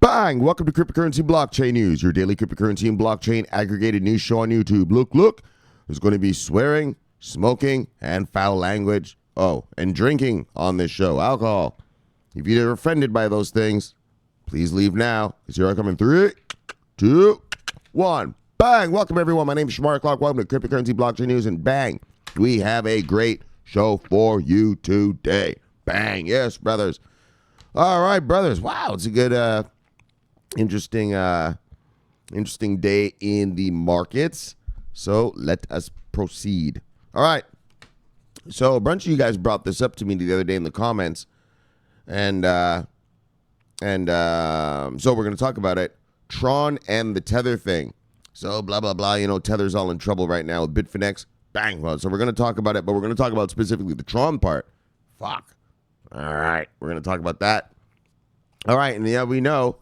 Bang! Welcome to Cryptocurrency Blockchain News, your daily cryptocurrency and blockchain aggregated news show on YouTube. Look, there's going to be swearing, smoking, and foul language. Oh, and drinking on this show, alcohol. If you're offended by those things, please leave now. Because here I come in 3, 2, 1. Bang! Welcome, everyone. My name is Shamar Clark. Welcome to Cryptocurrency Blockchain News, and bang, we have a great show for you today. Bang! Yes, brothers. All right, brothers. Wow, it's a good, interesting day in the markets. So let us proceed. All right. So a bunch of you guys brought this up to me the other day in the comments, and so we're going to talk about it. Tron and the Tether thing. So blah blah blah. You know, Tether's all in trouble right now with Bitfinex. Bang. Well, so we're going to talk about it, but we're going to talk about specifically the Tron part. Fuck. All right, we're going to talk about that. All right, and yeah, we know.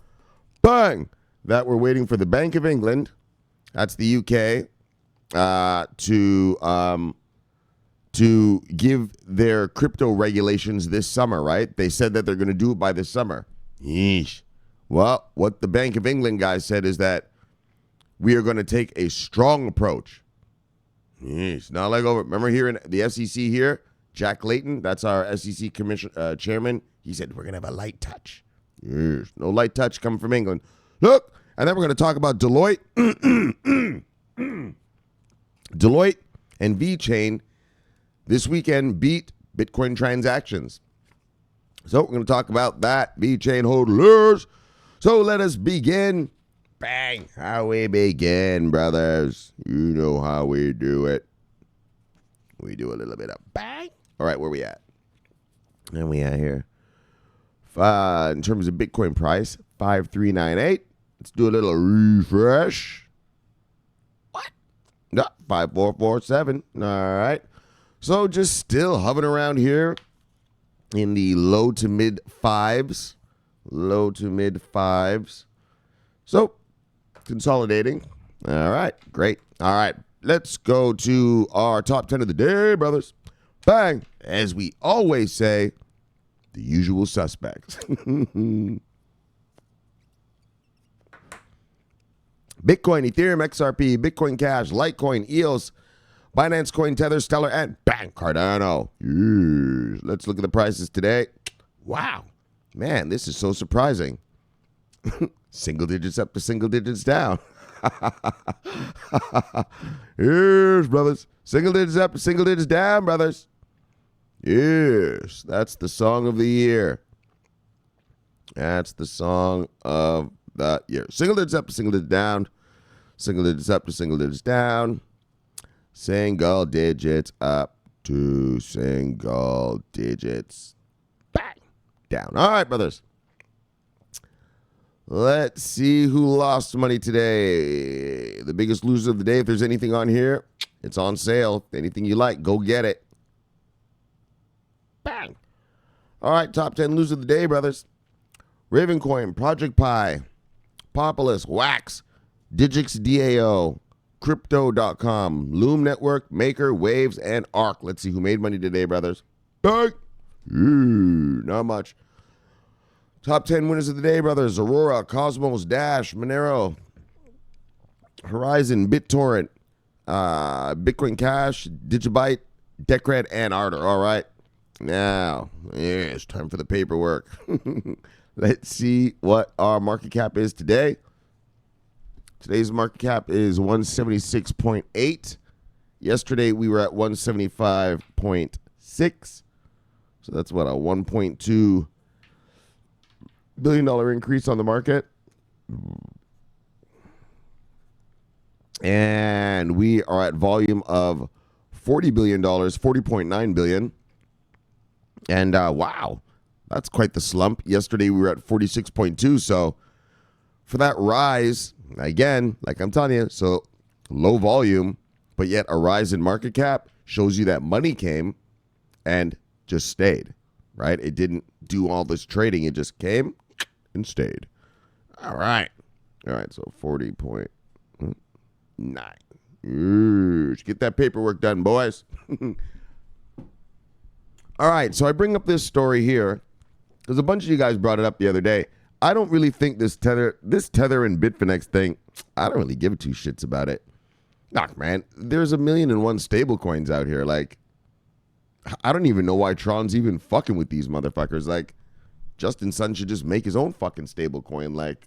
Bang! That we're waiting for the Bank of England, that's the UK, to give their crypto regulations this summer, right? They said that they're going to do it by this summer. Yeesh. Well, what the Bank of England guys said is that we are going to take a strong approach. Yeesh. Not like over. Remember here in the SEC here, Jack Layton, that's our SEC chairman. He said we're going to have a light touch. Yes, no light touch coming from England. Look, and then we're going to talk about Deloitte. Deloitte and Vechain this weekend beat Bitcoin transactions. So we're going to talk about that, Vechain holders. So let us begin. Bang, how we begin, brothers. You know how we do it. We do a little bit of bang. All right, where we at? And we at here. In terms of Bitcoin price, 5398. Let's do a little refresh. What? No, 5447. All right. So just still hovering around here in the low to mid fives. Low to mid fives. So consolidating. All right. Great. All right. Let's go to our top 10 of the day, brothers. Bang. As we always say, the usual suspects. Bitcoin, Ethereum, XRP, Bitcoin Cash, Litecoin, EOS, Binance Coin, Tether, Stellar, and bang, Cardano. Yes. Let's look at the prices today. Wow. Man, this is so surprising. Single digits up to single digits down. Yes, brothers. Single digits up to single digits down, brothers. Yes, that's the song of the year. That's the song of the year. Single digits up to single digits down. Single digits up to single digits down. Single digits up to single digits bang down. All right, brothers. Let's see who lost money today. The biggest loser of the day. If there's anything on here, it's on sale. Anything you like, go get it. Bang. All right, top 10 loser of the day, brothers. Ravencoin, Project Pi, Populous, Wax, Digix DAO, Crypto.com, Loom Network, Maker, Waves, and Arc. Let's see who made money today, brothers. Bang. Not much. Top 10 winners of the day, brothers. Aurora, Cosmos, Dash, Monero, Horizon, BitTorrent, Bitcoin Cash, Digibyte, Decred, and Ardor. All right. Now, it's time for the paperwork. Let's see what our market cap is today. Today's market cap is 176.8. Yesterday, we were at 175.6. So that's what, a $1.2 billion increase on the market. And we are at volume of $40 billion, $40.9 billion. And wow, that's quite the slump. Yesterday we were at 46.2. So for that rise, again, like I'm telling you, so low volume, but yet a rise in market cap shows you that money came and just stayed, right? It didn't do all this trading. It just came and stayed. All right. All right. So 40.9. Get that paperwork done, boys. All right, so I bring up this story here because a bunch of you guys brought it up the other day. I don't really think this Tether and Bitfinex thing, I don't really give two shits about it. Nah, man, there's 1,000,001 stable coins out here. Like, I don't even know why Tron's even fucking with these motherfuckers. Like, Justin Sun should just make his own fucking stable coin. Like,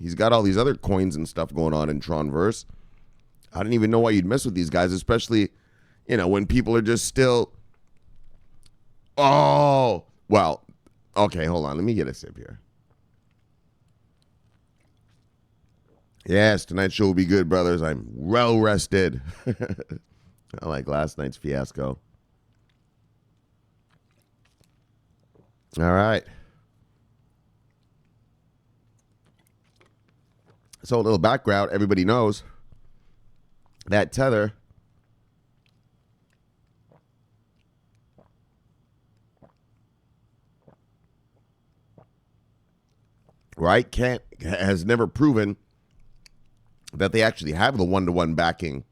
he's got all these other coins and stuff going on in Tronverse. I don't even know why you'd mess with these guys, especially, when people are just still, oh, well, okay, hold on. Let me get a sip here. Yes, tonight's show will be good, brothers. I'm well rested. I like last night's fiasco. All right. So a little background. Everybody knows that Tether has never proven that they actually have the one-to-one backing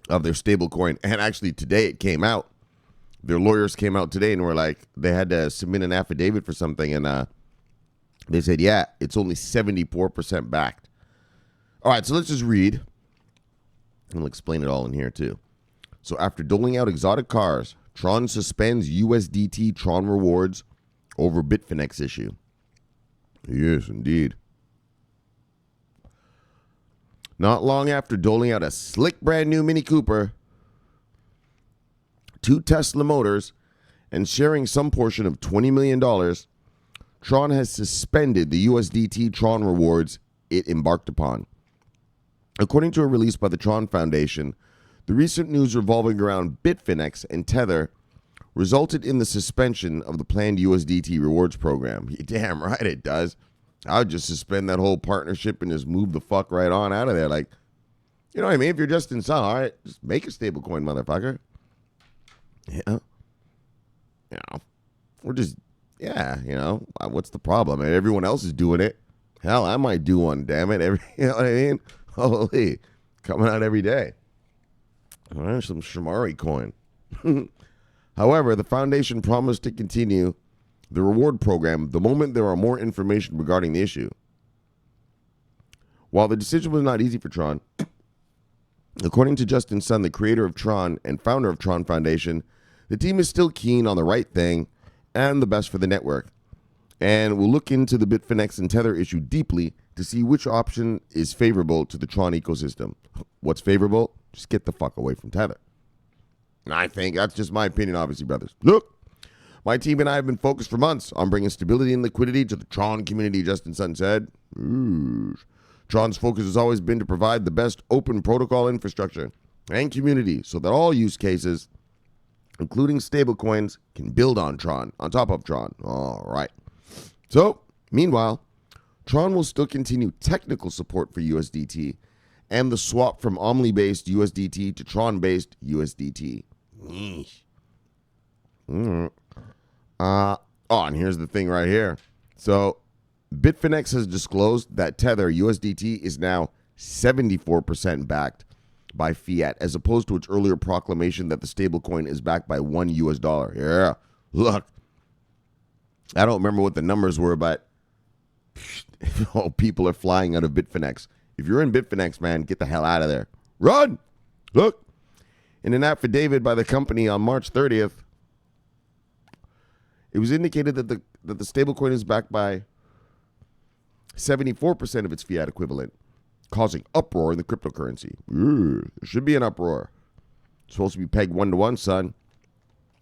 of their stable coin. And actually today it came out. Their lawyers came out today and were like, they had to submit an affidavit for something, and they said, yeah, it's only 74% backed. All right, so let's just read. And we'll explain it all in here too. So after doling out exotic cars, Tron suspends USDT-TRON rewards over Bitfinex issue. Yes, indeed. Not long after doling out a slick brand new Mini Cooper, 2 Tesla motors, and sharing some portion of $20 million, Tron has suspended the USDT-TRON rewards it embarked upon. According to a release by the Tron Foundation, the recent news revolving around Bitfinex and Tether resulted in the suspension of the planned USDT rewards program. You're damn right it does. I would just suspend that whole partnership and just move the fuck right on out of there. Like, you know what I mean? If you're just in some, all right, just make a stable coin, motherfucker. Yeah. Or just, what's the problem? Everyone else is doing it. Hell, I might do one, damn it. You know what I mean? Holy, coming out every day. All right, some Shamari coin. However, the foundation promised to continue the reward program the moment there are more information regarding the issue. While the decision was not easy for Tron, according to Justin Sun, the creator of Tron and founder of Tron Foundation, the team is still keen on the right thing and the best for the network, and will look into the Bitfinex and Tether issue deeply to see which option is favorable to the Tron ecosystem. What's favorable? Just get the fuck away from Tether. And I think that's just my opinion, obviously, brothers. Look, my team and I have been focused for months on bringing stability and liquidity to the Tron community, Justin Sun said. Tron's focus has always been to provide the best open protocol infrastructure and community so that all use cases, including stablecoins, can build on top of Tron. All right. So, meanwhile, Tron will still continue technical support for USDT and the swap from Omni-based USDT to Tron-based USDT. And here's the thing right here. So, Bitfinex has disclosed that Tether USDT is now 74% backed by fiat, as opposed to its earlier proclamation that the stablecoin is backed by $1. Yeah, look, I don't remember what the numbers were, but people are flying out of Bitfinex. If you're in Bitfinex, man, get the hell out of there. Run! Look, in an affidavit by the company on March 30th, it was indicated that the stablecoin is backed by 74% of its fiat equivalent, causing uproar in the cryptocurrency. There should be an uproar. It's supposed to be pegged 1-to-1, son.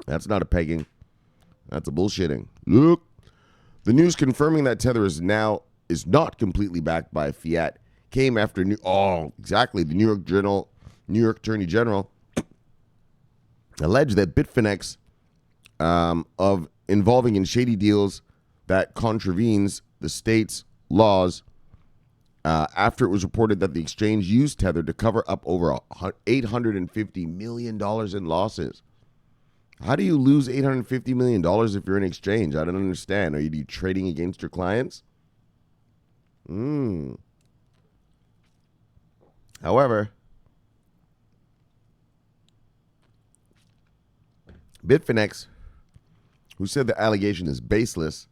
That's not a pegging. That's a bullshitting. Look, the news confirming that Tether is not completely backed by fiat came after the New York Attorney General alleged that Bitfinex of involving in shady deals that contravenes the state's laws after it was reported that the exchange used Tether to cover up over $850 million in losses. How do you lose $850 million if you're in exchange? I don't understand. Are you trading against your clients? However, Bitfinex, who said the allegation is baseless,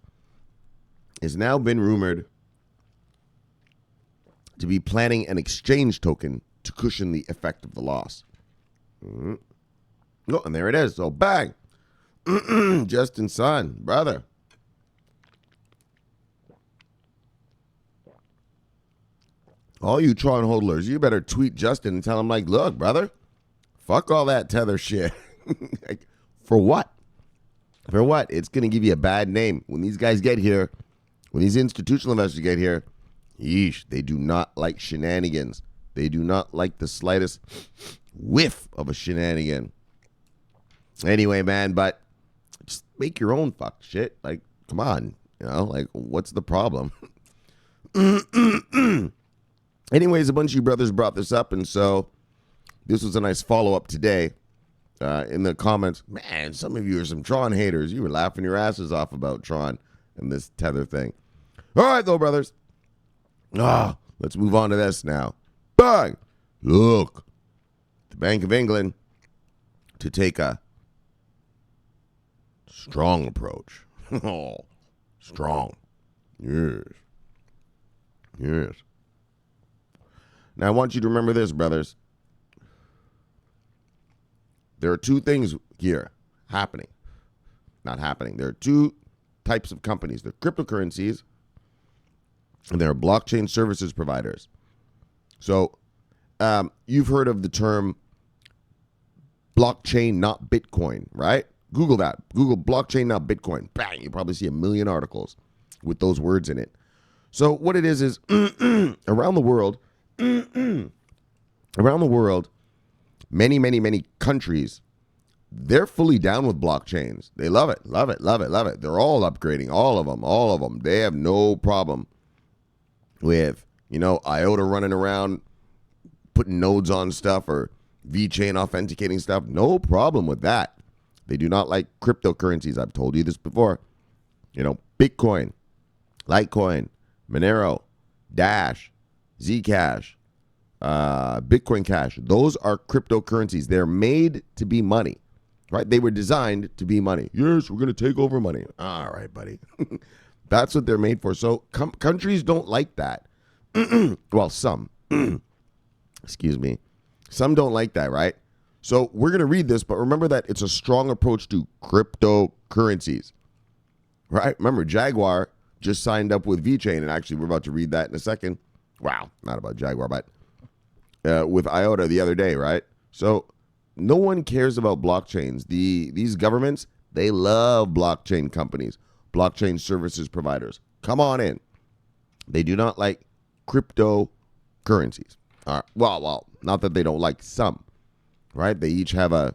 has now been rumored to be planning an exchange token to cushion the effect of the loss. Oh, and there it is. So bang. Justin Sun, brother. All you Tron hodlers, you better tweet Justin and tell him, like, look, brother, fuck all that Tether shit. Like, for what? For what? It's going to give you a bad name. When these guys get here, when these institutional investors get here, yeesh, they do not like shenanigans. They do not like the slightest whiff of a shenanigan. Anyway, man, but just make your own fuck shit. Like, come on. You know, like, what's the problem? Anyways, a bunch of you brothers brought this up, and so this was a nice follow-up today. In the comments, man, some of you are some Tron haters. You were laughing your asses off about Tron and this Tether thing. All right, though, brothers. Let's move on to this now. Bang! Look, the Bank of England to take a strong approach. Oh, strong. Yes. Yes. Now, I want you to remember this, brothers. There are two things here happening. Not happening. There are two types of companies. There are cryptocurrencies, and there are blockchain services providers. So, you've heard of the term blockchain, not Bitcoin, right? Google that. Google blockchain, not Bitcoin. Bang! You probably see a million articles with those words in it. So, what it is around the world, many countries, they're fully down with blockchains. They love it, love it, love it, love it. They're all upgrading, all of them. They have no problem with, IOTA running around, putting nodes on stuff or Vechain authenticating stuff. No problem with that. They do not like cryptocurrencies. I've told you this before. Bitcoin, Litecoin, Monero, Dash, Zcash, Bitcoin Cash. Those are cryptocurrencies. They're made to be money, right? They were designed to be money. Yes, we're going to take over money. All right, buddy. That's what they're made for. So countries don't like that. Well, some. Excuse me. Some don't like that, right? So we're going to read this, but remember that it's a strong approach to cryptocurrencies, right? Remember, Jaguar just signed up with Vechain, and actually we're about to read that in a second. Wow, not about Jaguar, but with IOTA the other day, right? So no one cares about blockchains. These governments, they love blockchain companies, blockchain services providers. Come on in. They do not like cryptocurrencies. All right. Well, not that they don't like some, right? They each have a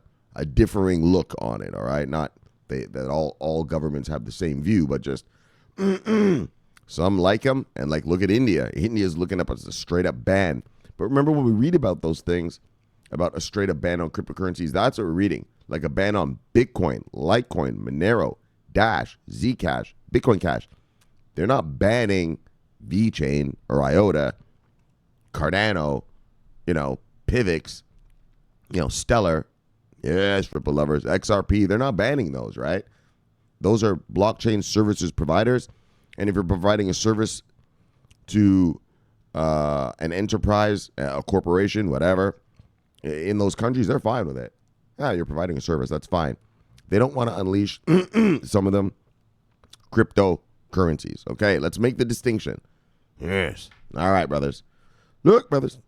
differing look on it, all right? Not that all governments have the same view, but just some like them, and like, look at India. India's looking up as a straight up ban. But remember, when we read about those things, about a straight up ban on cryptocurrencies, that's what we're reading. Like a ban on Bitcoin, Litecoin, Monero, Dash, Zcash, Bitcoin Cash. They're not banning Vechain or IOTA, Cardano, Pivx, Stellar, yes, Ripple lovers, XRP. They're not banning those, right? Those are blockchain services providers. And if you're providing a service to an enterprise, a corporation, whatever, in those countries, they're fine with it. Yeah, you're providing a service. That's fine. They don't want to unleash, some of them, cryptocurrencies. Okay, let's make the distinction. Yes. All right, brothers. Look, brothers.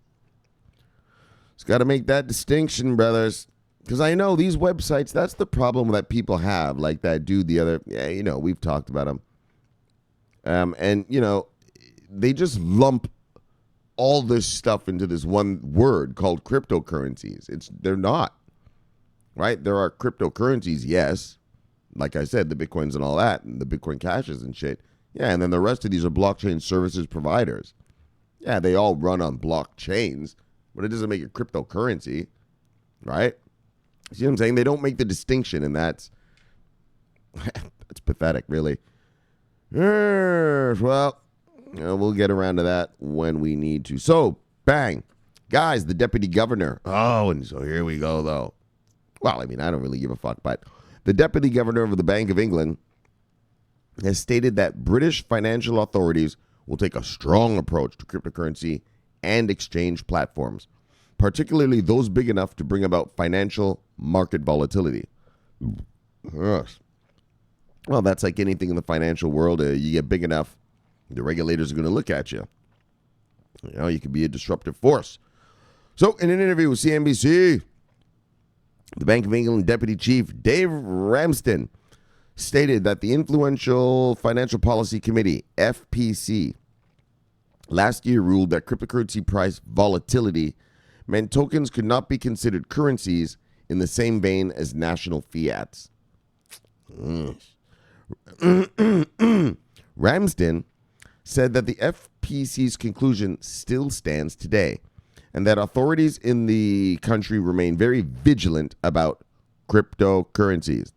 It's got to make that distinction, brothers. Because I know these websites, that's the problem that people have. Like that dude the other, we've talked about him. And, they just lump all this stuff into this one word called cryptocurrencies. They're not, right? There are cryptocurrencies, yes. Like I said, the Bitcoins and all that, and the Bitcoin Cashes and shit. Yeah, and then the rest of these are blockchain services providers. Yeah, they all run on blockchains, but it doesn't make it cryptocurrency, right? See what I'm saying? They don't make the distinction, and that's pathetic, really. Well, we'll get around to that when we need to. So, bang. Guys, the deputy governor. Oh, and so here we go, though. Well, I don't really give a fuck, but the deputy governor of the Bank of England has stated that British financial authorities will take a strong approach to cryptocurrency and exchange platforms, particularly those big enough to bring about financial market volatility. Yes. Well, that's like anything in the financial world. You get big enough, the regulators are going to look at you. You know, you can be a disruptive force. So, in an interview with CNBC, the Bank of England Deputy Chief Dave Ramsden stated that the influential Financial Policy Committee, FPC, last year ruled that cryptocurrency price volatility meant tokens could not be considered currencies in the same vein as national fiats. Ramsden said that the FPC's conclusion still stands today, and that authorities in the country remain very vigilant about cryptocurrencies.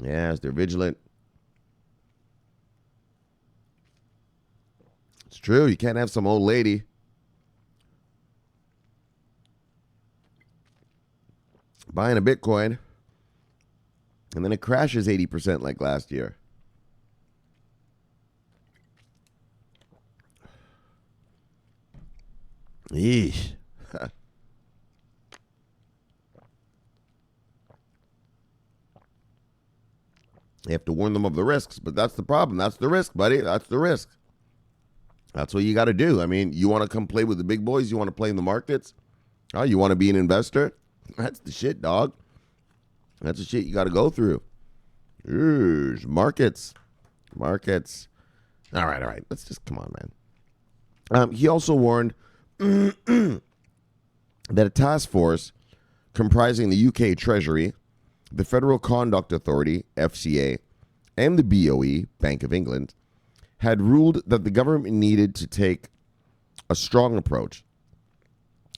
Yes, they're vigilant. It's true. You can't have some old lady buying a Bitcoin and then it crashes 80% like last year. Yeesh. You have to warn them of the risks, but that's the problem. That's the risk, buddy. That's the risk. That's what you got to do. I mean, you want to come play with the big boys? You want to play in the markets? Oh, you want to be an investor? That's the shit, dog. That's the shit you got to go through. Yeesh. Markets. Markets. All right. Let's just, come on, man. He also warned that a task force comprising the UK Treasury, the Federal Conduct Authority, FCA, and the BOE, Bank of England, had ruled that the government needed to take a strong approach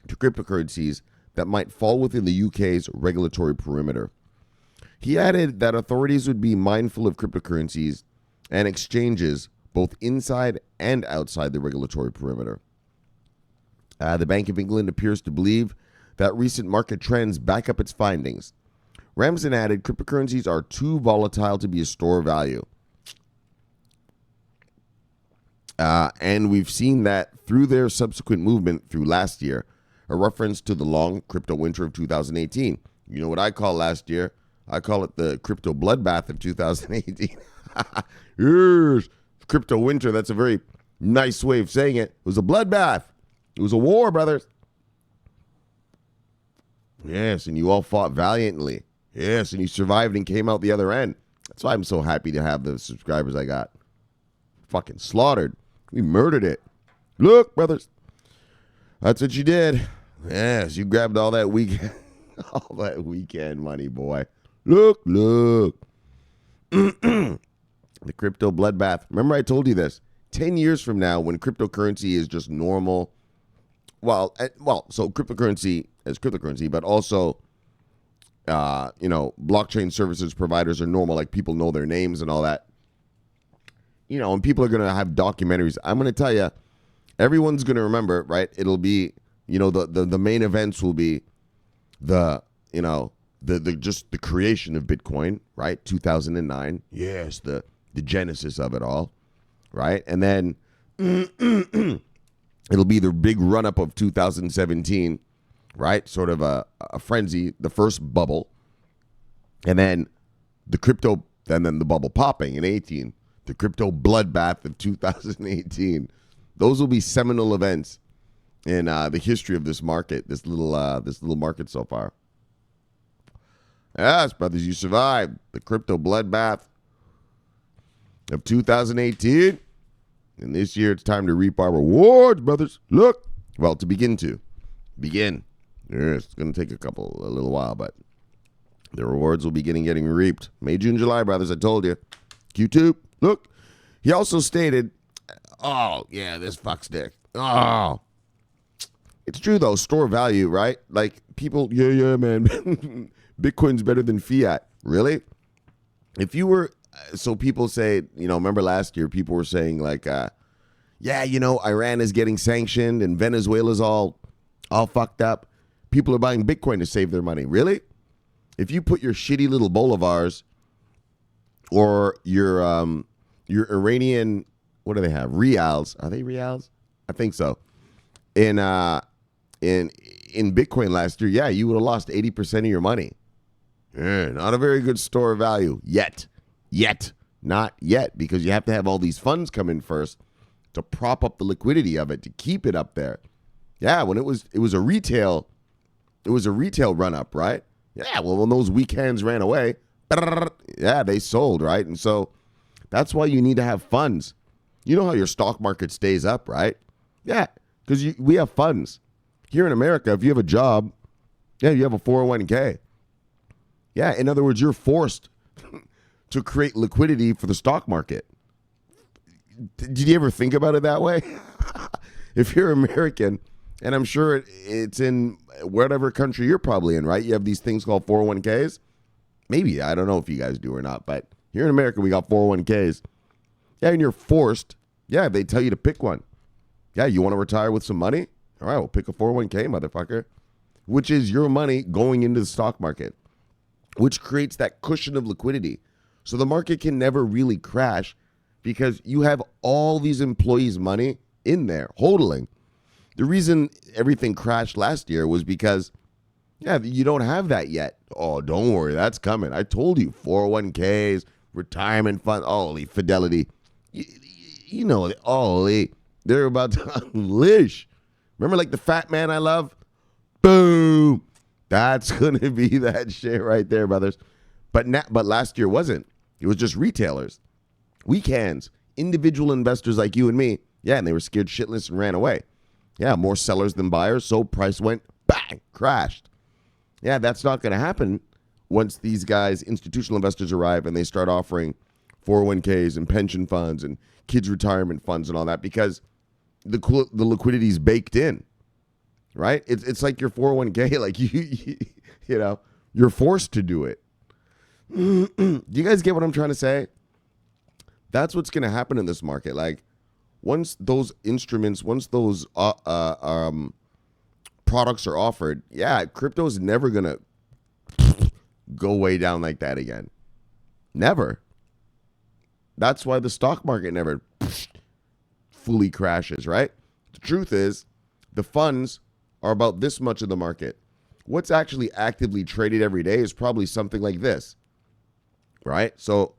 to cryptocurrencies that might fall within the UK's regulatory perimeter. He added that authorities would be mindful of cryptocurrencies and exchanges both inside and outside the regulatory perimeter. The Bank of England appears to believe that recent market trends back up its findings. Ramsden added, cryptocurrencies are too volatile to be a store of value. And we've seen that through their subsequent movement through last year, a reference to the long crypto winter of 2018. You know what I call last year? I call it the crypto bloodbath of 2018. Yes, crypto winter, that's a very nice way of saying it. It was a bloodbath. It was a war, brothers. Yes, and you all fought valiantly. Yes, and you survived and came out the other end. That's why I'm so happy to have the subscribers I got. Fucking slaughtered. We murdered it. Look, brothers. That's what you did. Yes, you grabbed all that weekend, all that weekend money, boy. Look. The crypto bloodbath. Remember I told you this. 10 years from now, when cryptocurrency is just normal, so cryptocurrency is cryptocurrency, but also, blockchain services providers are normal, like people know their names and all that. You know, and people are going to have documentaries. I'm going to tell you, everyone's going to remember, right? It'll be, the main events will be the creation of Bitcoin, right? 2009. Yes, the genesis of it all, right? And then it'll be the big run-up of 2017, right? Sort of a frenzy, the first bubble. And then and then the bubble popping in 18. The crypto bloodbath of 2018. Those will be seminal events in the history of this market, this little market so far. Yes, brothers, you survived the crypto bloodbath of 2018. And this year, it's time to reap our rewards, brothers. Look. Well, to begin. Yes, it's going to take a little while, but the rewards will be getting reaped. May, June, July, brothers, I told you. Q2, look. He also stated, oh, yeah, this fuckstick. Oh. It's true, though. Store value, right? Like, people, yeah, man. Bitcoin's better than fiat. Really? If you were, so people say, remember last year, people were saying like, Iran is getting sanctioned and Venezuela's all fucked up. People are buying Bitcoin to save their money. Really? If you put your shitty little bolivars or your Iranian, what do they have? Reals. Are they reals? I think so. In Bitcoin last year, yeah, you would have lost 80% of your money. Not a very good store of value yet. Not yet, because you have to have all these funds come in first to prop up the liquidity of it, to keep it up there. Yeah, when it was a retail run up, right? Yeah, well, when those weak hands ran away, yeah, they sold, right? And so that's why you need to have funds. You know how your stock market stays up, right? Yeah, because we have funds. Here in America, if you have a job, yeah, you have a 401k. Yeah, in other words, you're forced to create liquidity for the stock market. Did you ever think about it that way? If you're American, and I'm sure it's in whatever country you're probably in, right? You have these things called 401ks. Maybe, I don't know if you guys do or not, but here in America, we got 401ks. Yeah, and you're forced. Yeah, they tell you to pick one. Yeah, you want to retire with some money? All right, well, pick a 401k, motherfucker, which is your money going into the stock market, which creates that cushion of liquidity. So the market can never really crash because you have all these employees' money in there, hodling. The reason everything crashed last year was because, yeah, you don't have that yet. Oh, don't worry, that's coming. I told you, 401ks, retirement fund, holy Fidelity. You know, holy, they're about to unleash. Remember like the fat man I love? Boom. That's going to be that shit right there, brothers. But last year wasn't. It was just retailers. Weak hands. Individual investors like you and me. Yeah, and they were scared shitless and ran away. Yeah, more sellers than buyers. So price went, bang, crashed. Yeah, that's not going to happen once these guys, institutional investors, arrive and they start offering 401ks and pension funds and kids' retirement funds and all that, because the liquidity is baked in, right? It's like your 401k, like you know, you're forced to do it. Do you guys get what I'm trying to say? That's what's going to happen in this market. Like once those instruments, once those products are offered, yeah, crypto is never going to go way down like that again. Never. That's why the stock market never fully crashes, right? The truth is, the funds are about this much of the market. What's actually actively traded every day is probably something like this, right? So,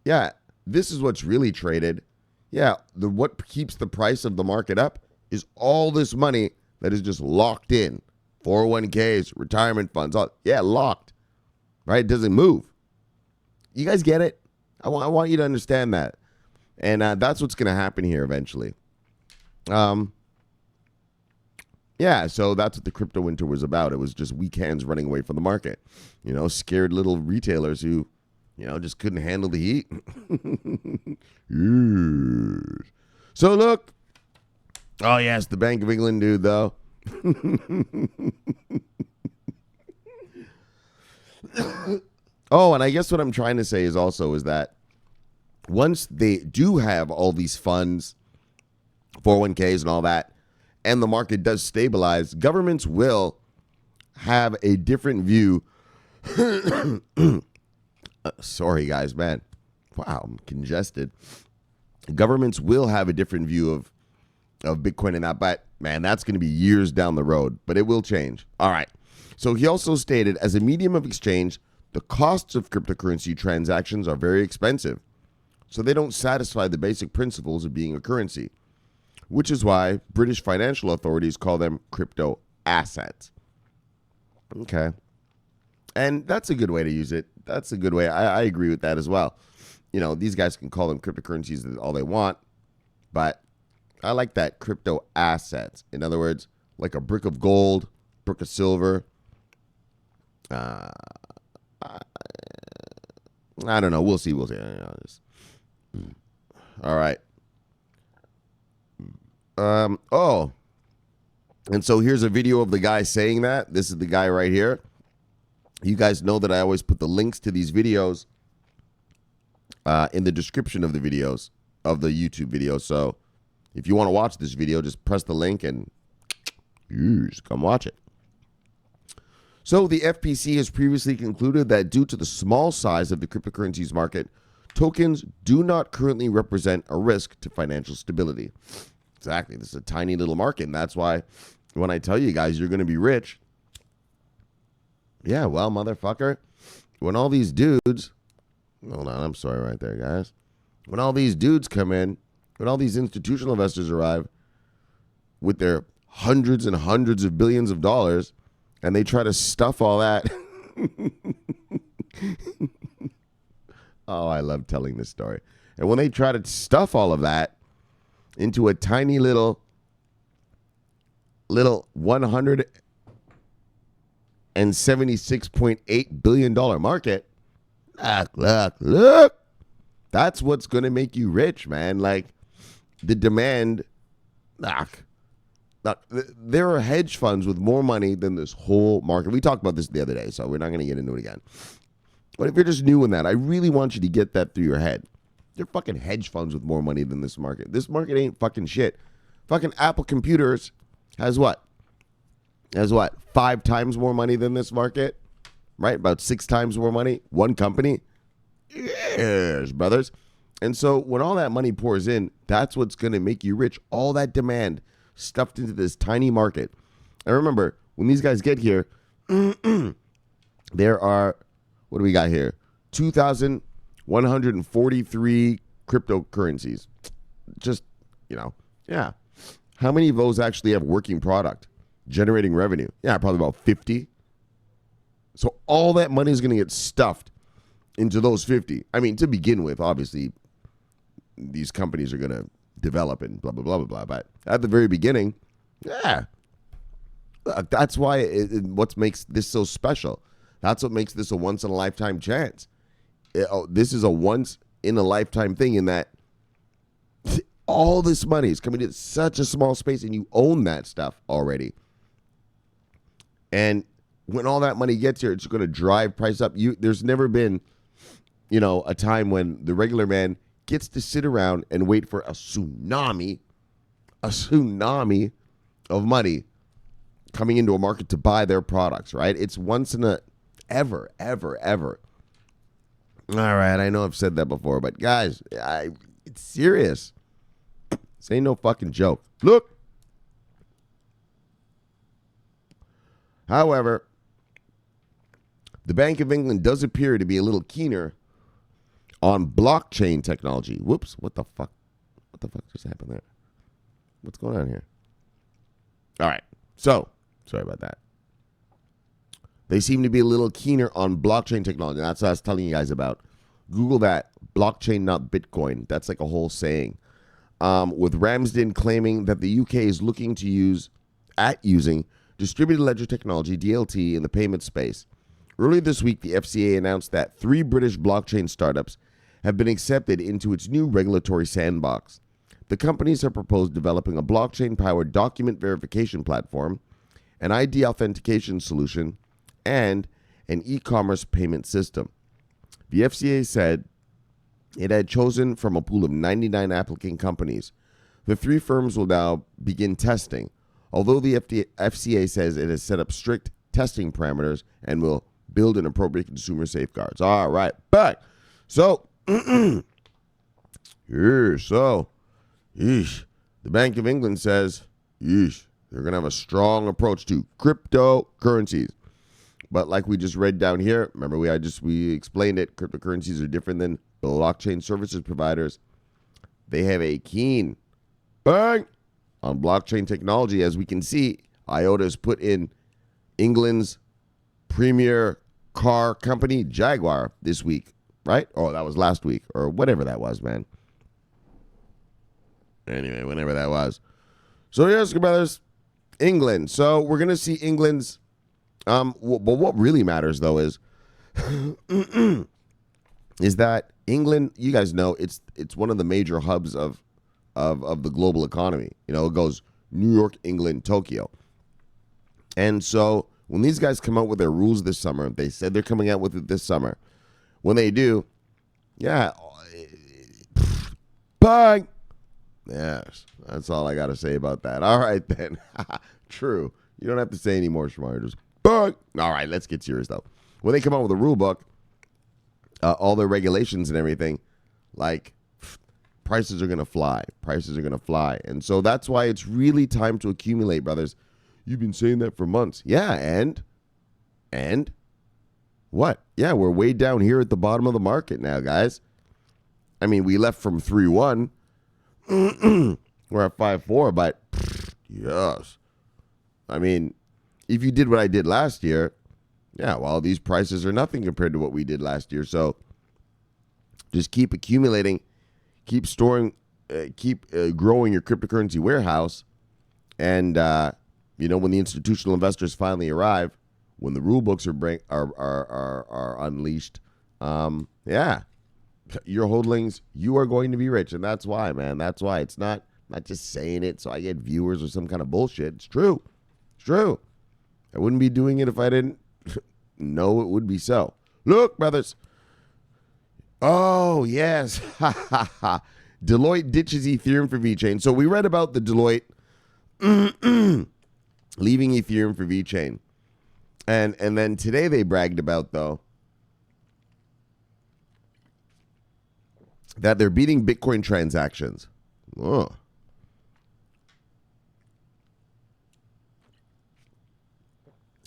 yeah, this is what's really traded. Yeah, what keeps the price of the market up is all this money that is just locked in. 401ks, retirement funds, all, yeah, locked, right? It doesn't move. You guys get it? I want you to understand that. And that's what's going to happen here eventually. Yeah, so that's what the crypto winter was about. It was just weak hands running away from the market. You know, scared little retailers who, you know, just couldn't handle the heat. Yes. So look. Oh, yes, the Bank of England dude, though. Oh, and I guess what I'm trying to say is that once they do have all these funds, 401ks and all that, and the market does stabilize, governments will have a different view. Sorry, guys, man. Wow, I'm congested. Governments will have a different view of Bitcoin and that, but, man, that's going to be years down the road, but it will change. All right. So he also stated, as a medium of exchange, the costs of cryptocurrency transactions are very expensive, so they don't satisfy the basic principles of being a currency, which is why British financial authorities call them crypto assets. Okay. And that's a good way to use it. That's a good way. I agree with that as well. You know, these guys can call them cryptocurrencies all they want, but I like that, crypto assets. In other words, like a brick of gold, brick of silver. I don't know. We'll see. All right. Oh. And so here's a video of the guy saying that. This is the guy right here. You guys know that I always put the links to these videos in the description of the videos, of the YouTube video. So if you want to watch this video, just press the link and come watch it. So the FPC has previously concluded that due to the small size of the cryptocurrencies market, tokens do not currently represent a risk to financial stability. Exactly. This is a tiny little market, and that's why when I tell you guys you're going to be rich, yeah, well, motherfucker, when all these dudes, hold on, I'm sorry right there, guys. When all these dudes come in, when all these institutional investors arrive with their hundreds and hundreds of billions of dollars, and they try to stuff all that. Oh, I love telling this story. And when they try to stuff all of that into a tiny little $176.8 billion market, look. That's what's going to make you rich, man. Like, the demand, there are hedge funds with more money than this whole market. We talked about this the other day, so we're not going to get into it again. But if you're just new in that, I really want you to get that through your head. There are fucking hedge funds with more money than this market. This market ain't fucking shit. Fucking Apple Computers has what? 5 times more money than this market? Right? About 6 times more money? One company? Yes, brothers. And so when all that money pours in, that's what's going to make you rich. All that demand stuffed into this tiny market. And remember, when these guys get here, there are, what do we got here? 2,143 cryptocurrencies. Just, yeah. How many of those actually have working product, generating revenue? Yeah, probably about 50. So all that money is going to get stuffed into those 50. I mean, to begin with, obviously, these companies are going to develop and blah, blah, blah, blah, blah. But at the very beginning, yeah, that's why what makes this so special. That's what makes this a once-in-a-lifetime chance. This is a once-in-a-lifetime thing in that all this money is coming in such a small space, and you own that stuff already. And when all that money gets here, it's going to drive price up. There's never been, a time when the regular man gets to sit around and wait for a tsunami of money coming into a market to buy their products, right? It's once in a ever. All right, I know I've said that before, but guys, it's serious. This ain't no fucking joke. Look. However, the Bank of England does appear to be a little keener on blockchain technology. Whoops, what the fuck? What the fuck just happened there? What's going on here? All right, so, sorry about that. They seem to be a little keener on blockchain technology. That's what I was telling you guys about. Google that. Blockchain, not Bitcoin. That's like a whole saying. With Ramsden claiming that the UK is looking to using distributed ledger technology, DLT, in the payment space. Earlier this week, the FCA announced that 3 British blockchain startups have been accepted into its new regulatory sandbox. The companies have proposed developing a blockchain-powered document verification platform, an ID authentication solution, and an e-commerce payment system. The FCA said it had chosen from a pool of 99 applicant companies. The 3 firms will now begin testing, although the FCA says it has set up strict testing parameters and will build an appropriate consumer safeguards. All right, back. So, the Bank of England says, they're going to have a strong approach to cryptocurrencies. But like we just read down here, remember we explained it, cryptocurrencies are different than blockchain services providers. They have a keen bang on blockchain technology. As we can see, IOTA has put in England's premier car company, Jaguar, this week, right? Oh, that was last week, or whatever that was, man. Anyway, whenever that was. So yes, brothers, England. So we're going to see England's, but what really matters, though, is that England, you guys know, it's one of the major hubs of the global economy. It goes New York, England, Tokyo. And so when these guys come out with their rules this summer, they said they're coming out with it this summer. When they do, yeah, bang. Yes, that's all I got to say about that. All right, then. True. You don't have to say any more, Shmar. Just But all right, let's get serious though. When they come out with a rule book, all their regulations and everything, like prices are going to fly. Prices are going to fly. And so that's why it's really time to accumulate, brothers. You've been saying that for months. Yeah, and what? Yeah, we're way down here at the bottom of the market now, guys. I mean, we left from 3.1. We're at 5.4, but yes. I mean, if you did what I did last year, yeah, well, these prices are nothing compared to what we did last year. So just keep accumulating, keep storing, keep growing your cryptocurrency warehouse. And, when the institutional investors finally arrive, when the rule books are unleashed, yeah, your holdings, you are going to be rich. And that's why, man. That's why. It's not just saying it so I get viewers or some kind of bullshit. It's true. It's true. I wouldn't be doing it if I didn't know it would be so. Look, brothers. Oh, yes. Deloitte ditches Ethereum for Vechain. So we read about the Deloitte leaving Ethereum for Vechain. And then today they bragged about, though, that they're beating Bitcoin transactions. Oh.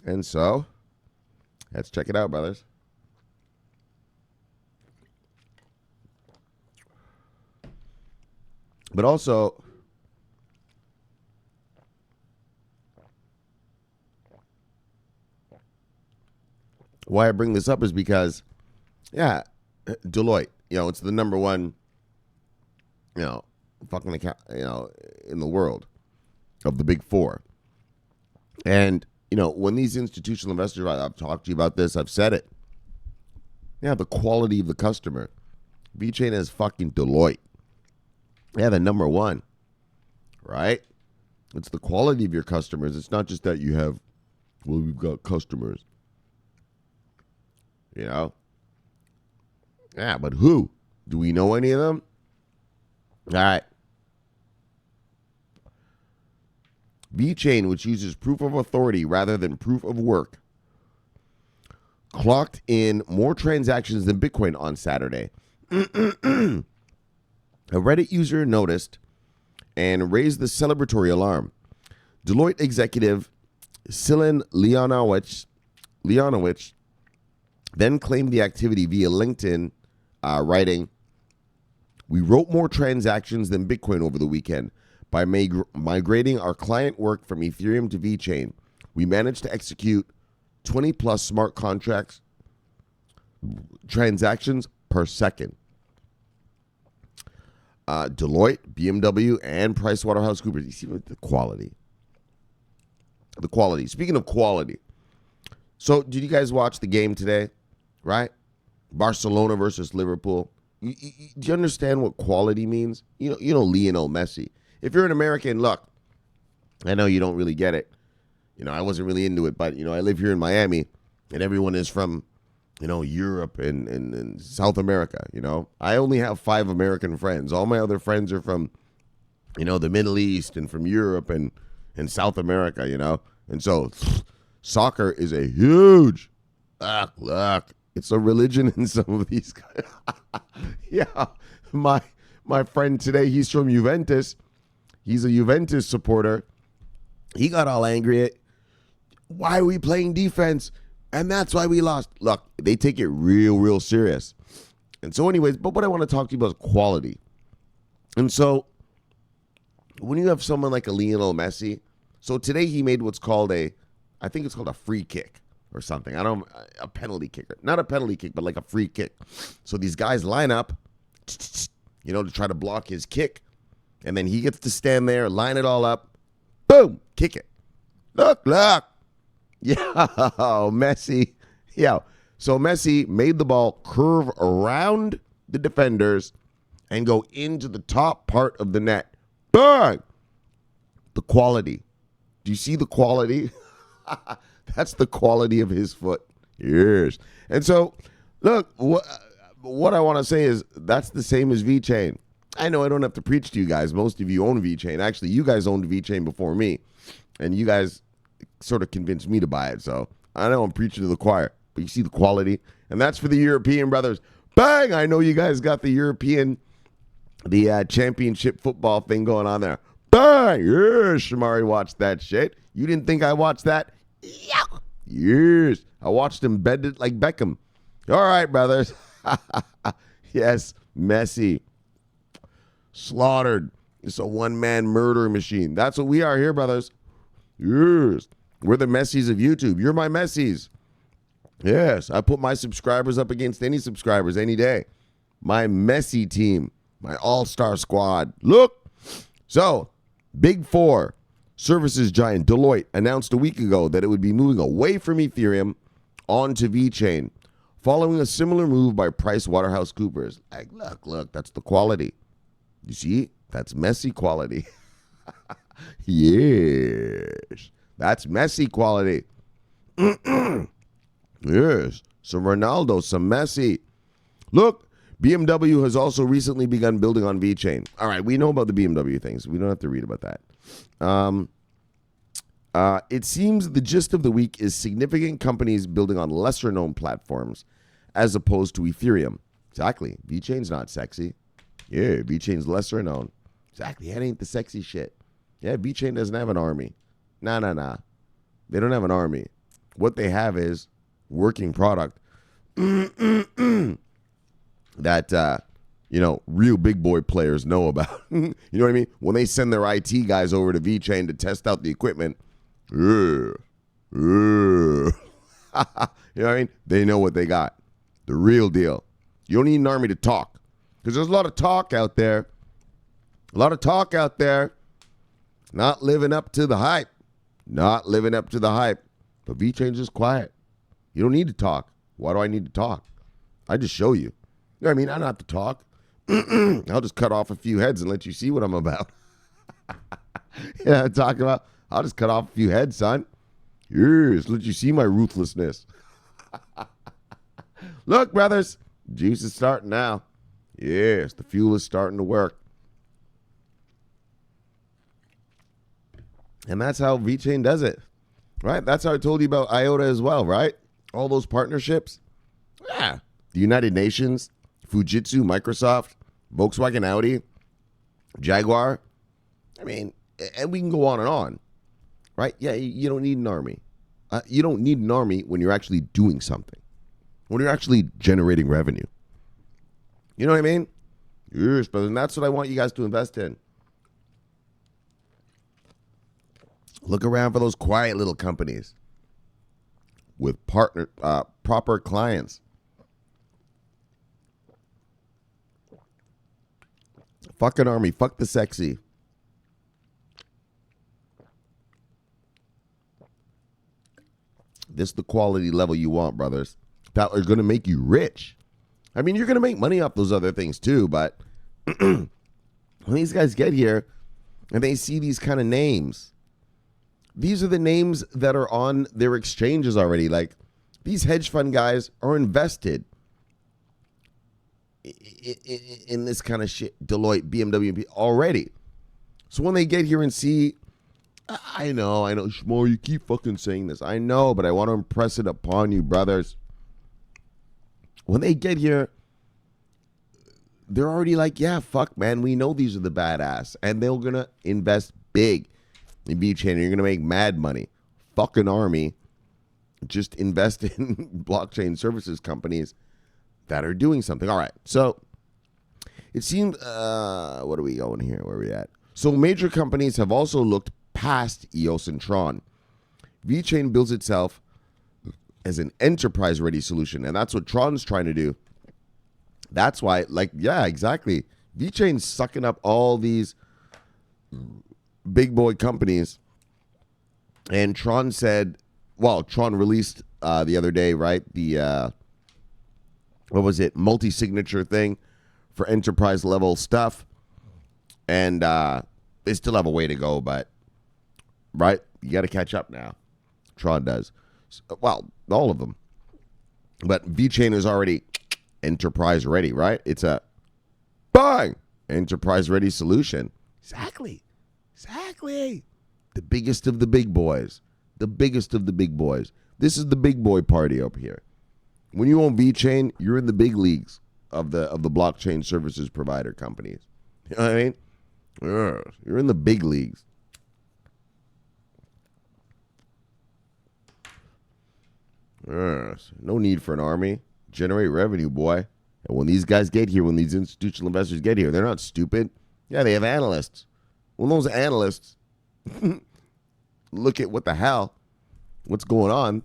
And so, let's check it out, brothers. But also, why I bring this up is because, yeah, Deloitte, it's the number one, fucking account, in the world of the big four. And, when these institutional investors, I've talked to you about this, I've said it. Yeah, the quality of the customer. Vechain is fucking Deloitte. Yeah, the number one, right? It's the quality of your customers. It's not just that you have, we've got customers. Yeah, but who? Do we know any of them? All right. Vechain, which uses proof of authority rather than proof of work, clocked in more transactions than Bitcoin on Saturday. A Reddit user noticed and raised the celebratory alarm. Deloitte executive Silen Leonowicz then claimed the activity via LinkedIn, writing, "We wrote more transactions than Bitcoin over the weekend. By migrating our client work from Ethereum to Vechain, we managed to execute 20 plus smart contracts transactions per second." Deloitte, BMW, and PricewaterhouseCoopers. You see the quality. The quality. Speaking of quality. So, did you guys watch the game today? Right? Barcelona versus Liverpool. Do you understand what quality means? You know Lionel Messi. If you're an American, look, I know you don't really get it. I wasn't really into it, but, I live here in Miami, and everyone is from, Europe and South America, I only have 5 American friends. All my other friends are from, the Middle East and from Europe and South America, And so soccer is a huge, look, it's a religion in some of these guys. Yeah, my friend today, he's from Juventus. He's a Juventus supporter. He got all angry at, why are we playing defense? And that's why we lost. Look, they take it real, real serious. And so anyways, but what I want to talk to you about is quality. And so when you have someone like a Lionel Messi, so today he made what's called I think it's called a free kick or something. A penalty kicker. Not a penalty kick, but like a free kick. So these guys line up, to try to block his kick. And then he gets to stand there, line it all up, boom, kick it. Look. Yeah, Messi. Yeah. So Messi made the ball curve around the defenders and go into the top part of the net. Bang! The quality. Do you see the quality? That's the quality of his foot. Yes. And so, look, what I want to say is that's the same as Vechain. I know I don't have to preach to you guys. Most of you own Vechain. Actually, you guys owned Vechain before me. And you guys sort of convinced me to buy it. So I know I'm preaching to the choir, but you see the quality. And that's for the European brothers. Bang! I know you guys got the European, the championship football thing going on there. Bang! Yes, Shamari watched that shit. You didn't think I watched that? Yeah. Yes. I watched him bend it like Beckham. All right, brothers. Yes, Messi. Slaughtered. It's a one-man murder machine. That's what we are here, brothers. Yes. We're the Messies of YouTube. You're my Messies. Yes. I put my subscribers up against any subscribers any day. My Messi team. My all-star squad. Look. So, Big Four services giant Deloitte announced a week ago that it would be moving away from Ethereum onto Vechain, following a similar move by PricewaterhouseCoopers. Like, look, that's the quality. You see? That's Messi quality. Yes. That's Messi quality. Yes. Some Ronaldo, some Messi. Look, BMW has also recently begun building on Vechain. All right, we know about the BMW things. We don't have to read about that. It seems the gist of the week is significant companies building on lesser-known platforms as opposed to Ethereum. Exactly. Vechain's not sexy. Yeah, Vechain's lesser known. Exactly. That ain't the sexy shit. Yeah, Vechain doesn't have an army. Nah. They don't have an army. What they have is working product that, real big boy players know about. You know what I mean? When they send their IT guys over to Vechain to test out the equipment, you know what I mean? They know what they got. The real deal. You don't need an army to talk. Because there's a lot of talk out there. Not living up to the hype. But Vechain's just quiet. You don't need to talk. Why do I need to talk? I just show you. You know what I mean? I don't have to talk. I'll just cut off a few heads and let you see what I'm about. I'm talking about? I'll just cut off a few heads, son. Yes, let you see my ruthlessness. Look, brothers, juice is starting now. Yes, the fuel is starting to work. And that's how Vechain does it, right? That's how I told you about IOTA as well, right? All those partnerships. Yeah. The United Nations, Fujitsu, Microsoft, Volkswagen, Audi, Jaguar. I mean, and we can go on, right? Yeah, you don't need an army. You don't need an army when you're actually doing something, when you're actually generating revenue. You know what I mean? Yes, brother. And that's what I want you guys to invest in. Look around for those quiet little companies with proper clients. Fuck an army. Fuck the sexy. This is the quality level you want, brothers. That are going to make you rich. I mean, you're going to make money off those other things too, but when these guys get here and they see these kind of names, these are the names that are on their exchanges already. Like, these hedge fund guys are invested in this kind of shit. Deloitte, BMW already. So when they get here and see, I know, Shmo, you keep fucking saying this. I know, but I want to impress it upon you, brothers. When they get here, they're already like, yeah, fuck, man, we know these are the badass. And they're going to invest big in Vechain. You're going to make mad money. Fucking army. Just invest in blockchain services companies that are doing something. All right. So it seemed, what are we going here? Where are we at? So major companies have also looked past EOS and Tron. Vechain builds itself as an enterprise-ready solution, and that's what Tron's trying to do. That's why, yeah, exactly. Vechain's sucking up all these big boy companies, and Tron said, Tron released the other day, right? The, what was it? Multi-signature thing for enterprise-level stuff, and they still have a way to go, but, right? You got to catch up now. Tron does. Well, all of them. But Vechain is already enterprise ready, right? It's a bang enterprise ready solution. Exactly. The biggest of the big boys. This This is the big boy party up here. When you own Vechain, you're in the big leagues of the blockchain services provider companies. You know what I mean? You're in the big leagues. No need for an army. Generate revenue, boy. And when these guys get here, when these institutional investors get here, they're not stupid. Yeah, they have analysts. When those analysts look at what the hell, what's going on,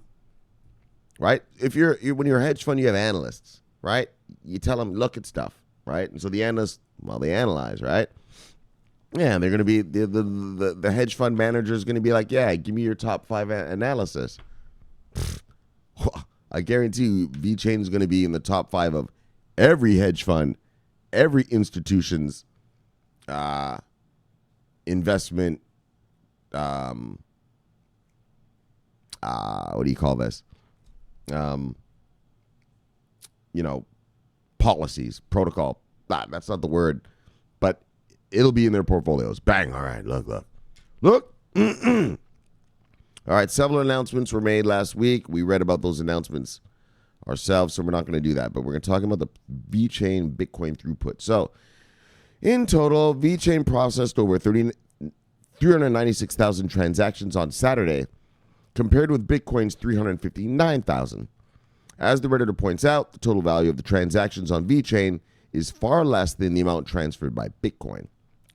right? If when you're a hedge fund, you have analysts, right? You tell them, look at stuff, right? And so the analysts, well, they analyze, right? Yeah, and they're going to be, the hedge fund manager is going to be like, yeah, give me your top 5 analysis. I guarantee you, Vechain is going to be in the top 5 of every hedge fund, every institution's investment. What do you call this? Policies, protocol. That's not the word, but it'll be in their portfolios. Bang! All right, look. All right, several announcements were made last week. We read about those announcements ourselves, so we're not going to do that. But we're going to talk about the Vechain Bitcoin throughput. So, in total, Vechain processed over 396,000 transactions on Saturday, compared with Bitcoin's 359,000. As the Redditor points out, the total value of the transactions on Vechain is far less than the amount transferred by Bitcoin.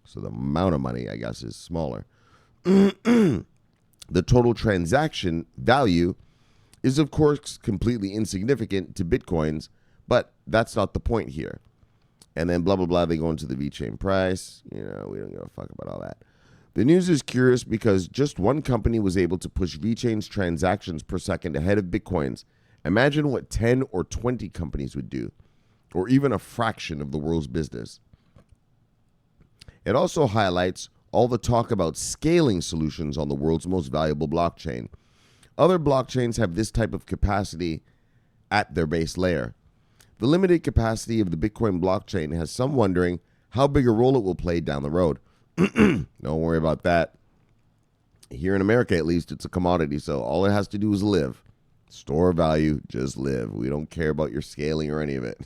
So the amount of money, I guess, is smaller. The total transaction value is, of course, completely insignificant to Bitcoins, but that's not the point here. And then blah, blah, blah, they go into the Vechain price. We don't give a fuck about all that. The news is curious because just one company was able to push Vechain's transactions per second ahead of Bitcoin's. Imagine what 10 or 20 companies would do, or even a fraction of the world's business. It also highlights all the talk about scaling solutions on the world's most valuable blockchain. Other blockchains have this type of capacity at their base layer. The limited capacity of the Bitcoin blockchain has some wondering how big a role it will play down the road. Don't worry about that. Here in America, at least, it's a commodity, so all it has to do is live. Store value, just live. We don't care about your scaling or any of it.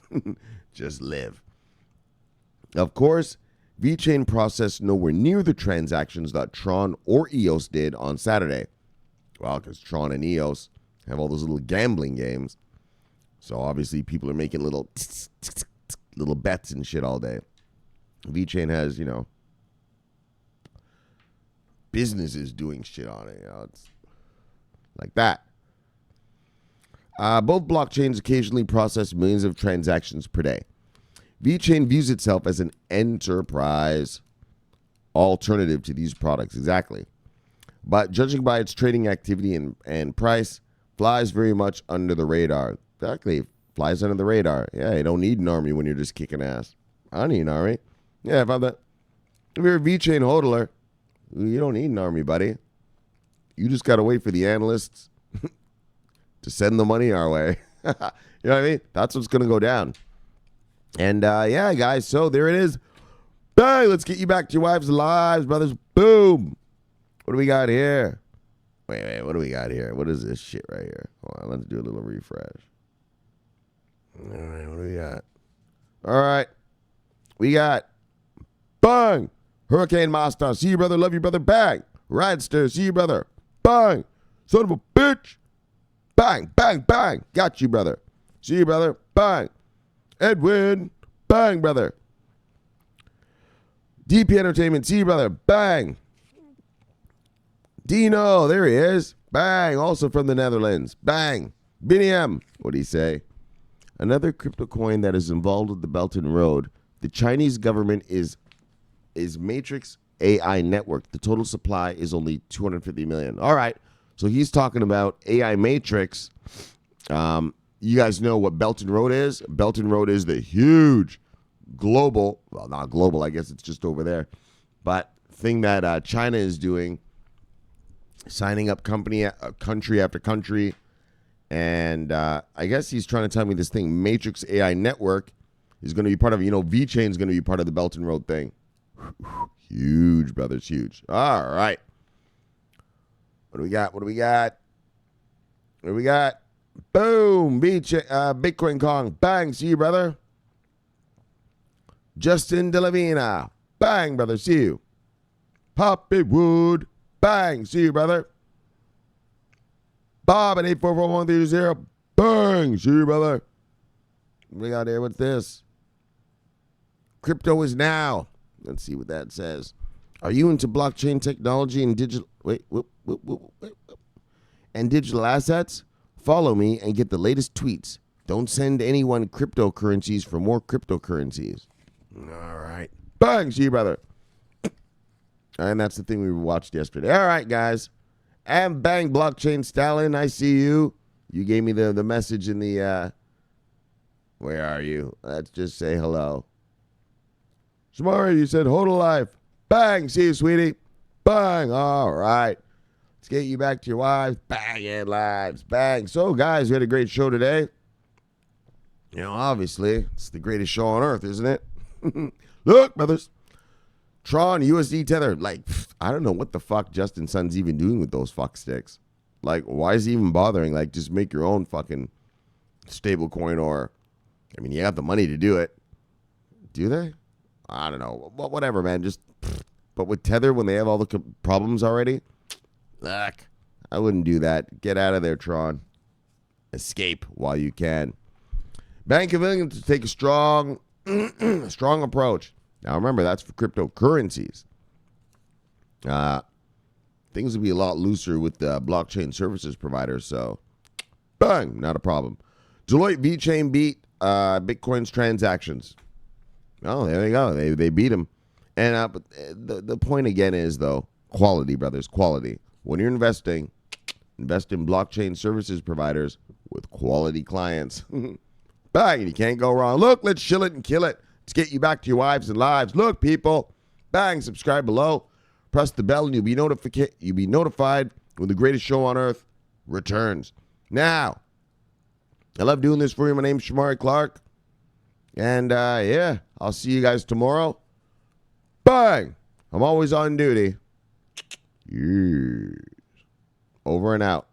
Just live. Of course, Vechain processed nowhere near the transactions that TRON or EOS did on Saturday. Well, because TRON and EOS have all those little gambling games. So obviously people are making little bets and shit all day. Vechain has, businesses doing shit on it. It's like that. Both blockchains occasionally process millions of transactions per day. Vechain views itself as an enterprise alternative to these products, exactly. But judging by its trading activity and price, flies very much under the radar. Exactly, flies under the radar. Yeah, you don't need an army when you're just kicking ass. I don't need an army. Yeah, if you're a Vechain hodler, you don't need an army, buddy. You just got to wait for the analysts to send the money our way. You know what I mean? That's what's going to go down. And, yeah, guys, so there it is. Bang, let's get you back to your wives' lives, brothers. Boom. What do we got here? Wait, what do we got here? What is this shit right here? Hold on, let's do a little refresh. All right, what do we got? All right. We got, bang, Hurricane Master. See you, brother. Love you, brother. Bang. Radster. See you, brother. Bang. Son of a bitch. Bang, bang, bang. Got you, brother. See you, brother. Bang. Edwin. Bang, brother. DP Entertainment. See you, brother. Bang. Dino. There he is. Bang. Also from the Netherlands. Bang. Binny M. What'd he say? Another crypto coin that is involved with the Belt and Road. The Chinese government is Matrix AI Network. The total supply is only 250 million. All right. So he's talking about AI Matrix. You guys know what Belt and Road is? Belt and Road is the huge global, well, not global, I guess it's just over there, but thing that China is doing, signing up country after country. And I guess he's trying to tell me this thing, Matrix AI Network, is going to be part of, Vechain is going to be part of the Belt and Road thing. Huge, brothers, huge. All right. What do we got? What we got? Boom. Bitcoin Kong. Bang. See you, brother. Justin Delavina. Bang, brother. See you. Poppy Wood. Bang. See you, brother. Bob at 8441320. Bang. See you, brother. What we got here? What's this? Crypto is now. Let's see what that says. Are you into blockchain technology and digital and digital assets? Follow me and get the latest tweets. Don't send anyone cryptocurrencies for more cryptocurrencies. All right. Bang, see you, brother. And that's the thing we watched yesterday. All right, guys. And bang, blockchain Stalin, I see you. You gave me the message in the, where are you? Let's just say hello. Shamari, you said hold alive. Bang, see you, sweetie. Bang, all right. Let's get you back to your wives. Bang, and lives. Bang. So, guys, we had a great show today. You know, obviously, it's the greatest show on earth, isn't it? Look, brothers. Tron, USD Tether. Like, I don't know what the fuck Justin Sun's even doing with those fuck sticks. Like, why is he even bothering? Like, just make your own fucking stable coin or, I mean, you have the money to do it. Do they? I don't know. Well, whatever, man. Just, but with Tether, when they have all the problems already, ugh, I wouldn't do that. Get out of there, Tron. Escape while you can. Bank of England to take a strong approach. Now, remember, that's for cryptocurrencies. Things will be a lot looser with the blockchain services providers, so bang, not a problem. Deloitte Vechain beat Bitcoin's transactions. Oh, there you go. They beat them. And but the point again is, though, quality, brothers, quality. When you're investing, invest in blockchain services providers with quality clients. Bang, you can't go wrong. Look, let's chill it and kill it. Let's get you back to your wives and lives. Look, people, bang, subscribe below. Press the bell and you'll be notified when the greatest show on earth returns. Now, I love doing this for you. My name's Shamari Clark. And, yeah, I'll see you guys tomorrow. Bang! I'm always on duty. Yes. Over and out.